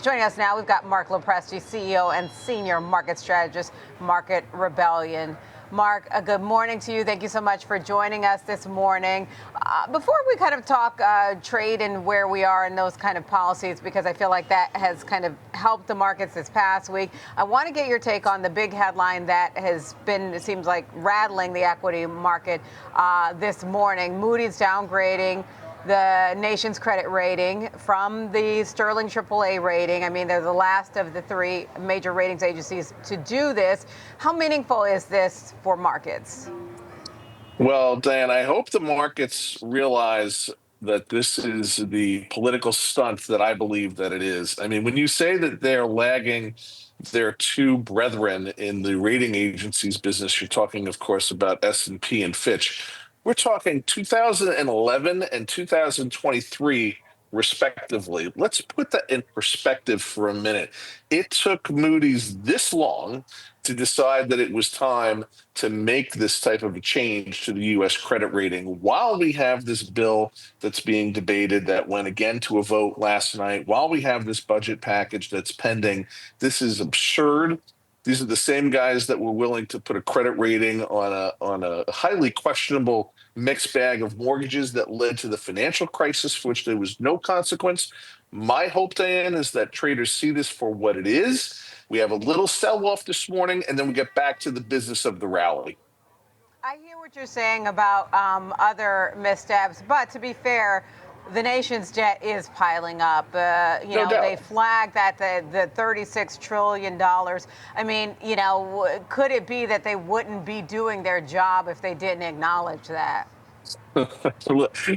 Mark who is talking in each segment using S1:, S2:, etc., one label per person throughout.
S1: Joining us now, we've got Marc LoPresti, CEO and Senior Market Strategist, Market Rebellion. Marc, good morning to you. Thank you so much for joining us this morning. Before we kind of talk trade and where we are in those kind of policies, because I feel like that has kind of helped the markets this past week, I want to get your take on the big headline that has been, it seems like, rattling the equity market this morning. Moody's downgrading the nation's credit rating from the Sterling AAA rating. I mean, they're the last of the three major ratings agencies to do this. How meaningful is this for markets?
S2: Well, Dan, I hope the markets realize that this is the political stunt that I believe that it is. I mean, when you say that they're lagging their two brethren in the rating agencies business, you're talking, of course, about S&P and Fitch. We're talking 2011 and 2023, respectively. Let's put that in perspective for a minute. It took Moody's this long to decide that it was time to make this type of a change to the U.S. credit rating while we have this bill that's being debated that went again to a vote last night, while we have this budget package that's pending. This is absurd. These are the same guys that were willing to put a credit rating on a highly questionable mixed bag of mortgages that led to the financial crisis for which there was no consequence. My hope, Diane, is that traders see this for what it is. We have a little sell-off this morning, and then we get back to the business of the rally.
S1: I hear what you're saying about other missteps, but to be fair, the nation's debt is piling up.
S2: No doubt.
S1: They flagged that the $36 trillion. I mean, could it be that they wouldn't be doing their job if they didn't acknowledge that?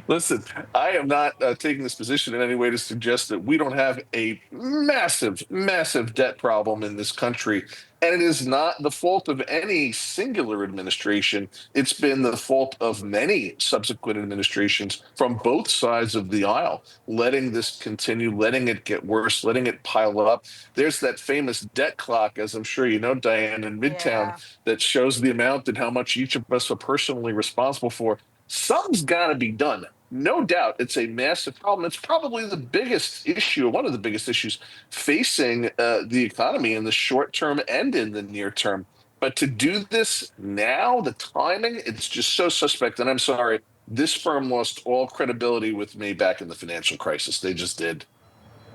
S2: Listen, I am not taking this position in any way to suggest that we don't have a massive, massive debt problem in this country. And it is not the fault of any singular administration. It's been the fault of many subsequent administrations from both sides of the aisle, letting this continue, letting it get worse, letting it pile up. There's that famous debt clock, as I'm sure you know, Diane, in Midtown, that shows the amount and how much each of us are personally responsible for. Something's got to be done. No doubt it's a massive problem. It's probably the biggest issue, one of the biggest issues facing the economy in the short term and in the near term. But to do this now, the timing, it's just so suspect. And I'm sorry, this firm lost all credibility with me back in the financial crisis. They just did.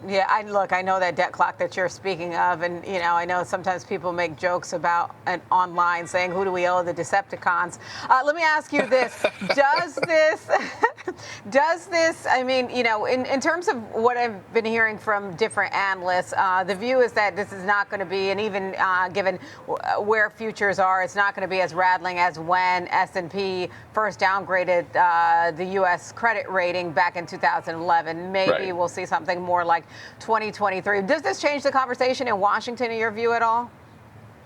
S1: Yeah, I know that debt clock that you're speaking of, and I know sometimes people make jokes about it online, saying, "Who do we owe the Decepticons?" Let me ask you this: does this? I mean, in terms of what I've been hearing from different analysts, the view is that this is not going to be, and even given where futures are, it's not going to be as rattling as when S&P first downgraded the U.S. credit rating back in 2011. Maybe we'll see something more like 2023. Does this change the conversation in Washington, in your view, at all?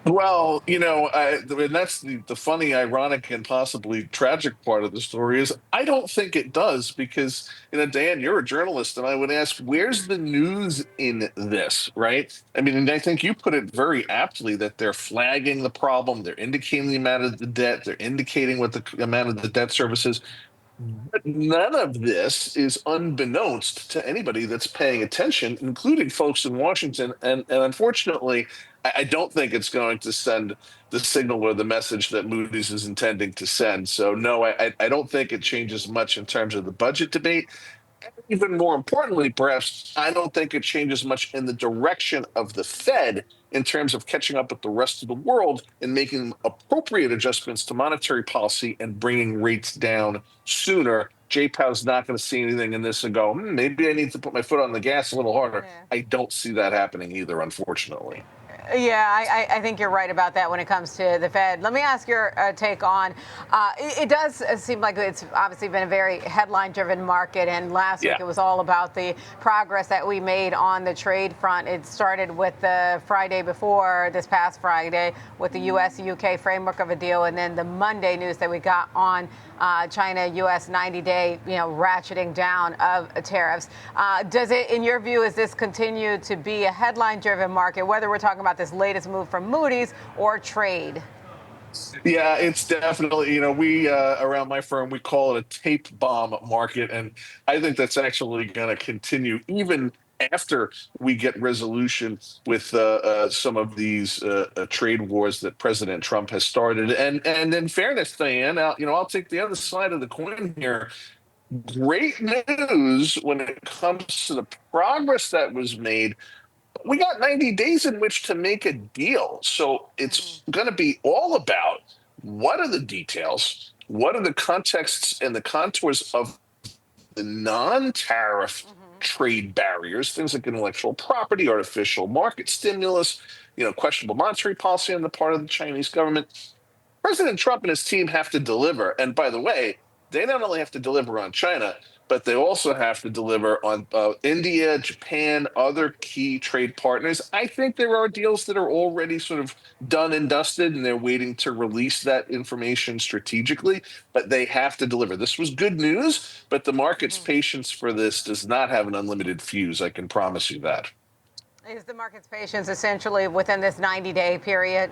S2: Well, and that's the funny, ironic, and possibly tragic part of the story is I don't think it does because, Dan, you're a journalist, and I would ask, where's the news in this, right? I mean, and I think you put it very aptly that they're flagging the problem, they're indicating the amount of the debt, they're indicating what the amount of the debt service is. But none of this is unbeknownst to anybody that's paying attention, including folks in Washington. And unfortunately, I don't think it's going to send the signal or the message that Moody's is intending to send. So, no, I don't think it changes much in terms of the budget debate. Even more importantly, perhaps, I don't think it changes much in the direction of the Fed in terms of catching up with the rest of the world and making appropriate adjustments to monetary policy and bringing rates down sooner. J-Pow's not going to see anything in this and go, maybe I need to put my foot on the gas a little harder.
S1: Yeah.
S2: I don't see that happening either, unfortunately.
S1: Yeah, I think you're right about that when it comes to the Fed. Let me ask your take on, it does seem like it's obviously been a very headline-driven market, and last week it was all about the progress that we made on the trade front. It started with the Friday before, this past Friday, with the U.S.-UK framework of a deal, and then the Monday news that we got on China-U.S. 90-day, ratcheting down of tariffs. Does it, in your view, is this continue to be a headline-driven market, whether we're talking about this latest move from Moody's or trade?
S2: Yeah, it's definitely, we around my firm, we call it a tape bomb market. And I think that's actually going to continue even after we get resolution with some of these trade wars that President Trump has started. And in fairness, Diane, I'll take the other side of the coin here. Great news when it comes to the progress that was made. We got 90 days in which to make a deal. So it's going to be all about what are the details, what are the contexts and the contours of the non-tariff trade barriers, things like intellectual property, artificial market stimulus, questionable monetary policy on the part of the Chinese government. President Trump and his team have to deliver. And by the way, they not only have to deliver on China, but they also have to deliver on India, Japan, other key trade partners. I think there are deals that are already sort of done and dusted, and they're waiting to release that information strategically, but they have to deliver. This was good news, but the market's patience for this does not have an unlimited fuse. I can promise you that.
S1: Is the market's patience essentially within this 90-day period?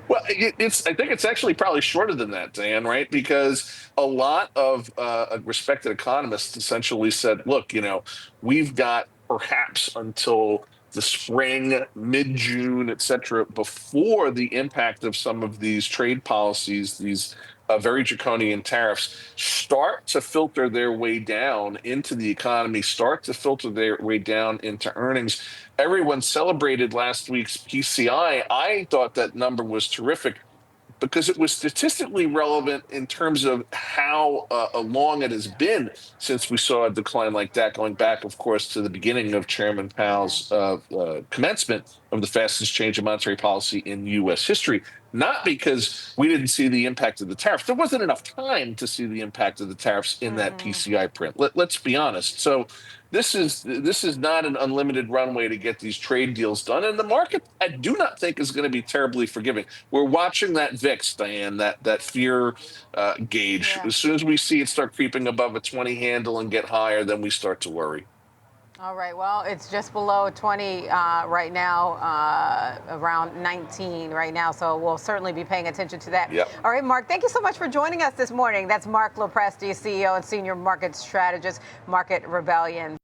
S2: Well, I think it's actually probably shorter than that, Dan, right? Because a lot of respected economists essentially said, look, we've got perhaps until the spring, mid-June, et cetera, before the impact of some of these trade policies, these very draconian tariffs, start to filter their way down into the economy, start to filter their way down into earnings. Everyone celebrated last week's PCI. I thought that number was terrific because it was statistically relevant in terms of how long it has been since we saw a decline like that, going back, of course, to the beginning of Chairman Powell's commencement of the fastest change in monetary policy in U.S. history. Not because we didn't see the impact of the tariffs. There wasn't enough time to see the impact of the tariffs in that PCI print. Let's be honest. So this is not an unlimited runway to get these trade deals done. And the market, I do not think, is going to be terribly forgiving. We're watching that VIX, Diane, that fear gauge.
S1: Yeah.
S2: As soon as we see it start creeping above a 20 handle and get higher, then we start to worry.
S1: All right. Well, it's just below 20 right now, around 19 right now. So we'll certainly be paying attention to that.
S2: Yep.
S1: All right, Marc, thank you so much for joining us this morning. That's Marc LoPresti, CEO and Senior Market Strategist, Market Rebellion.